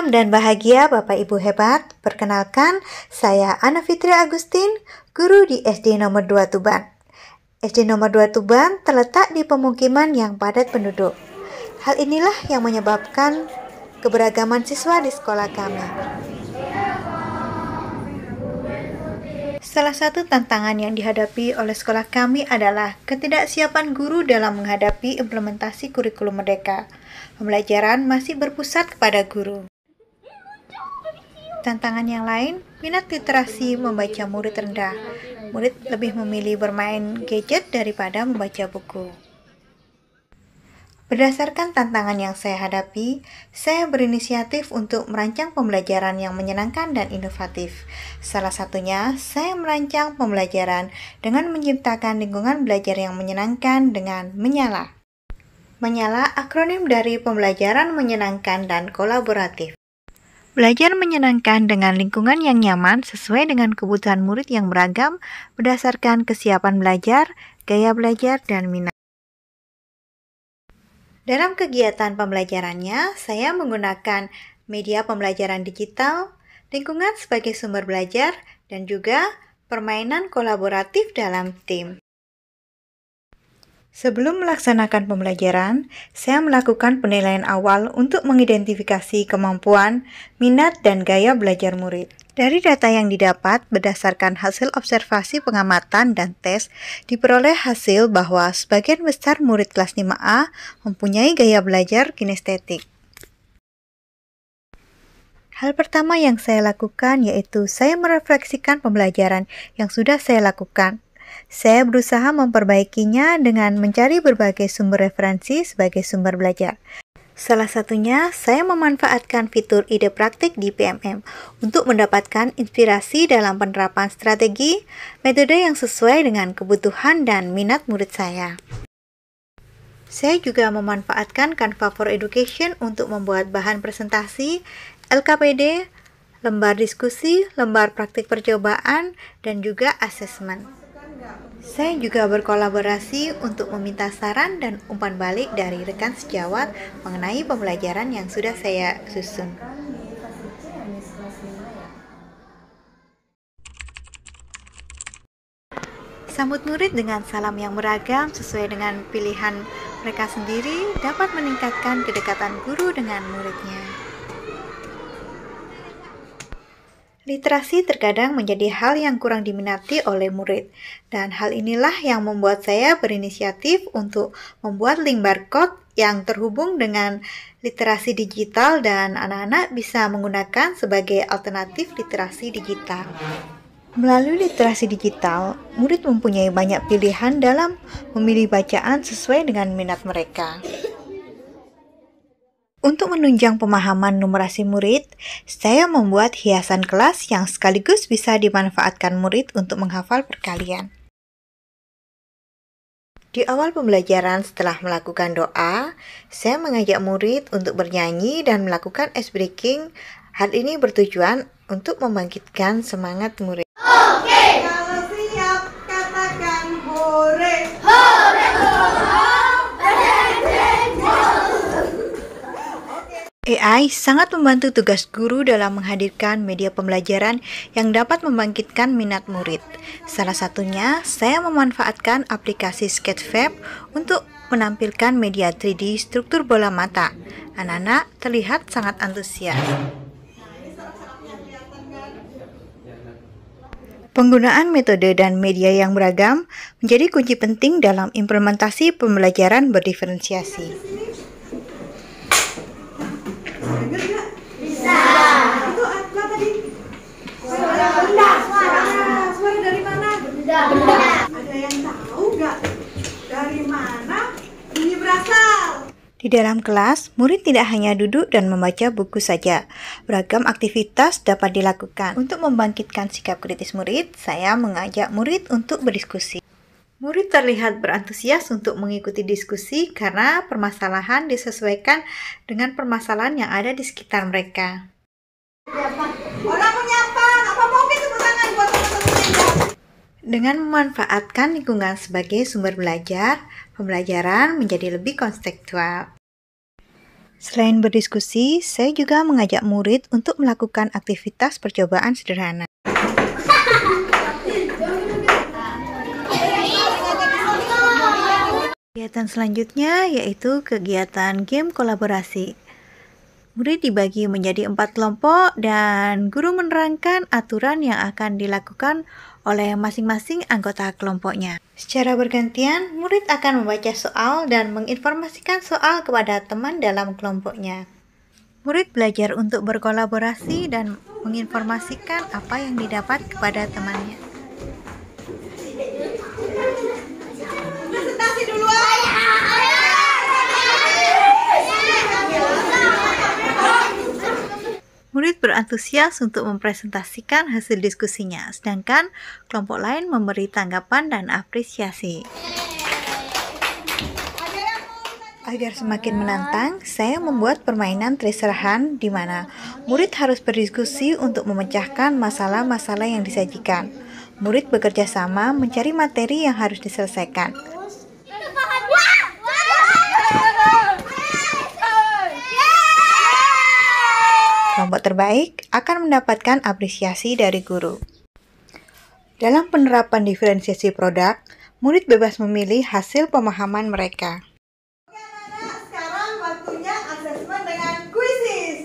Salam dan bahagia Bapak Ibu hebat. Perkenalkan, saya Ana Fitri Agustin, guru di SD nomor 2 Tuban. SD nomor 2 Tuban terletak di pemukiman yang padat penduduk. Hal inilah yang menyebabkan keberagaman siswa di sekolah kami. Salah satu tantangan yang dihadapi oleh sekolah kami adalah ketidaksiapan guru dalam menghadapi implementasi kurikulum merdeka. Pembelajaran masih berpusat kepada guru. Tantangan yang lain, minat literasi membaca murid rendah. Murid lebih memilih bermain gadget daripada membaca buku. Berdasarkan tantangan yang saya hadapi, saya berinisiatif untuk merancang pembelajaran yang menyenangkan dan inovatif. Salah satunya, saya merancang pembelajaran dengan menciptakan lingkungan belajar yang menyenangkan dengan Menyala. Menyala akronim dari pembelajaran menyenangkan dan kolaboratif. Belajar menyenangkan dengan lingkungan yang nyaman sesuai dengan kebutuhan murid yang beragam berdasarkan kesiapan belajar, gaya belajar, dan minat. Dalam kegiatan pembelajarannya, saya menggunakan media pembelajaran digital, lingkungan sebagai sumber belajar, dan juga permainan kolaboratif dalam tim. Sebelum melaksanakan pembelajaran, saya melakukan penilaian awal untuk mengidentifikasi kemampuan, minat, dan gaya belajar murid. Dari data yang didapat berdasarkan hasil observasi pengamatan dan tes, diperoleh hasil bahwa sebagian besar murid kelas 5A mempunyai gaya belajar kinestetik. Hal pertama yang saya lakukan yaitu saya merefleksikan pembelajaran yang sudah saya lakukan. Saya berusaha memperbaikinya dengan mencari berbagai sumber referensi sebagai sumber belajar. Salah satunya, saya memanfaatkan fitur ide praktik di PMM untuk mendapatkan inspirasi dalam penerapan strategi, metode yang sesuai dengan kebutuhan dan minat murid saya. Saya juga memanfaatkan Canva for Education untuk membuat bahan presentasi, LKPD, lembar diskusi, lembar praktik percobaan, dan juga asesmen. Saya juga berkolaborasi untuk meminta saran dan umpan balik dari rekan sejawat mengenai pembelajaran yang sudah saya susun. Sambut murid dengan salam yang beragam sesuai dengan pilihan mereka sendiri dapat meningkatkan kedekatan guru dengan muridnya. Literasi terkadang menjadi hal yang kurang diminati oleh murid, dan hal inilah yang membuat saya berinisiatif untuk membuat link barcode yang terhubung dengan literasi digital dan anak-anak bisa menggunakan sebagai alternatif literasi digital. Melalui literasi digital, murid mempunyai banyak pilihan dalam memilih bacaan sesuai dengan minat mereka. Untuk menunjang pemahaman numerasi murid, saya membuat hiasan kelas yang sekaligus bisa dimanfaatkan murid untuk menghafal perkalian. Di awal pembelajaran setelah melakukan doa, saya mengajak murid untuk bernyanyi dan melakukan ice breaking. Hal ini bertujuan untuk membangkitkan semangat murid. Oke. Kalau siap, katakan hore. Hore, hore. AI sangat membantu tugas guru dalam menghadirkan media pembelajaran yang dapat membangkitkan minat murid. Salah satunya, saya memanfaatkan aplikasi Sketchfab untuk menampilkan media 3D struktur bola mata. Anak-anak terlihat sangat antusias. Penggunaan metode dan media yang beragam menjadi kunci penting dalam implementasi pembelajaran berdiferensiasi. Itu apa tadi? Suara benda. Suara dari mana? Benda. Ada yang tahu nggak dari mana ini berasal? Di dalam kelas, murid tidak hanya duduk dan membaca buku saja. Beragam aktivitas dapat dilakukan. Untuk membangkitkan sikap kritis murid, saya mengajak murid untuk berdiskusi. Murid terlihat berantusias untuk mengikuti diskusi karena permasalahan disesuaikan dengan permasalahan yang ada di sekitar mereka. Orang menyapa, apa mungkin tepuk tangan buat teman-teman. Dengan memanfaatkan lingkungan sebagai sumber belajar, pembelajaran menjadi lebih konstekstual. Selain berdiskusi, saya juga mengajak murid untuk melakukan aktivitas percobaan sederhana. Kegiatan selanjutnya yaitu kegiatan game kolaborasi. Murid dibagi menjadi 4 kelompok dan guru menerangkan aturan yang akan dilakukan oleh masing-masing anggota kelompoknya. Secara bergantian, murid akan membaca soal dan menginformasikan soal kepada teman dalam kelompoknya. Murid belajar untuk berkolaborasi dan menginformasikan apa yang didapat kepada temannya. Presentasi duluan. Murid berantusias untuk mempresentasikan hasil diskusinya, sedangkan kelompok lain memberi tanggapan dan apresiasi. Agar semakin menantang, saya membuat permainan triserahan di mana murid harus berdiskusi untuk memecahkan masalah-masalah yang disajikan. Murid bekerja sama mencari materi yang harus diselesaikan. Kelompok terbaik akan mendapatkan apresiasi dari guru. Dalam penerapan diferensiasi produk, murid bebas memilih hasil pemahaman mereka. Oke anak-anak, sekarang waktunya asesmen dengan kuisis.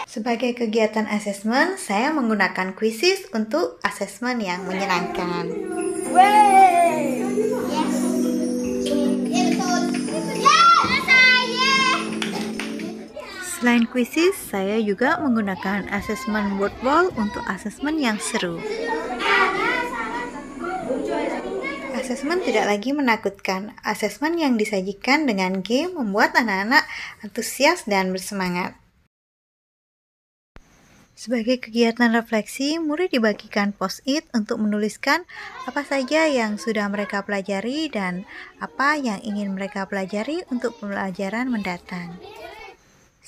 Sebagai kegiatan asesmen, saya menggunakan kuisis untuk asesmen yang menyenangkan. Selain kuisis, saya juga menggunakan asesmen word wall untuk asesmen yang seru. Asesmen tidak lagi menakutkan. Asesmen yang disajikan dengan game membuat anak-anak antusias dan bersemangat. Sebagai kegiatan refleksi, murid dibagikan post-it untuk menuliskan apa saja yang sudah mereka pelajari dan apa yang ingin mereka pelajari untuk pembelajaran mendatang.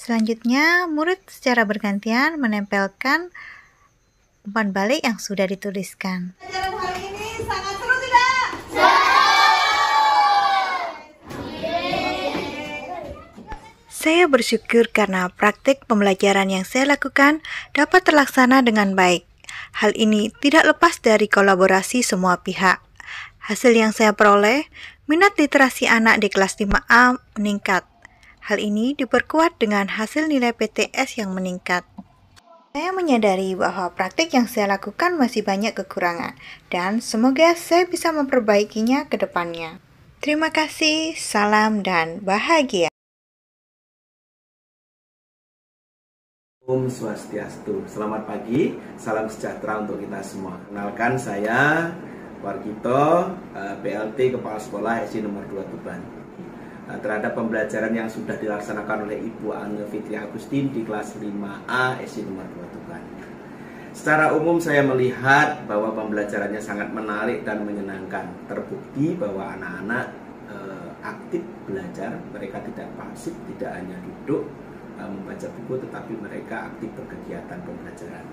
Selanjutnya, murid secara bergantian menempelkan umpan balik yang sudah dituliskan. Pelajaran hari ini sangat seru tidak? Saya bersyukur karena praktik pembelajaran yang saya lakukan dapat terlaksana dengan baik. Hal ini tidak lepas dari kolaborasi semua pihak. Hasil yang saya peroleh, minat literasi anak di kelas 5A meningkat. Hal ini diperkuat dengan hasil nilai PTS yang meningkat. Saya menyadari bahwa praktik yang saya lakukan masih banyak kekurangan, dan semoga saya bisa memperbaikinya ke depannya. Terima kasih, salam, dan bahagia. Om Swastiastu. Selamat pagi, salam sejahtera untuk kita semua. Kenalkan saya Wargito, PLT Kepala Sekolah SD nomor 2 Tuban. Terhadap pembelajaran yang sudah dilaksanakan oleh Ibu Anne Fitri Agustin di kelas 5A SD nomor 2 Tuban. Secara umum saya melihat bahwa pembelajarannya sangat menarik dan menyenangkan. Terbukti bahwa anak-anak aktif belajar, mereka tidak pasif, tidak hanya duduk membaca buku, tetapi mereka aktif berkegiatan pembelajaran.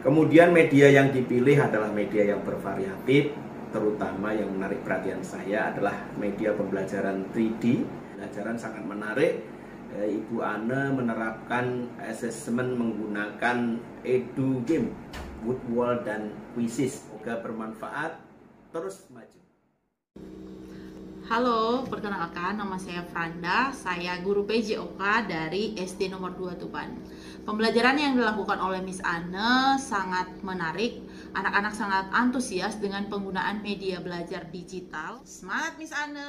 Kemudian media yang dipilih adalah media yang bervariatif, terutama yang menarik perhatian saya adalah media pembelajaran 3D. Pembelajaran sangat menarik. Ibu Anne menerapkan asesmen menggunakan edu game, wood wall, dan quizzes. Semoga bermanfaat. Terus maju. Halo, perkenalkan nama saya Franda, saya guru PJOK dari SD nomor 2 Tuban. Pembelajaran yang dilakukan oleh Miss Anne sangat menarik, anak-anak sangat antusias dengan penggunaan media belajar digital. Semangat Miss Anne,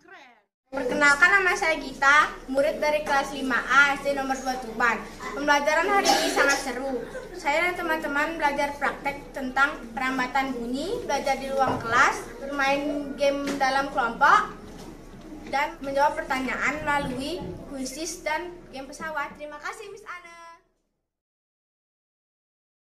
keren! Perkenalkan nama saya Gita, murid dari kelas 5A SD nomor 2 Tuban. Pembelajaran hari ini sangat seru. Saya dan teman-teman belajar praktek tentang perambatan bunyi, belajar di ruang kelas, bermain game dalam kelompok, dan menjawab pertanyaan melalui kuisis dan game pesawat. Terima kasih Miss Anne.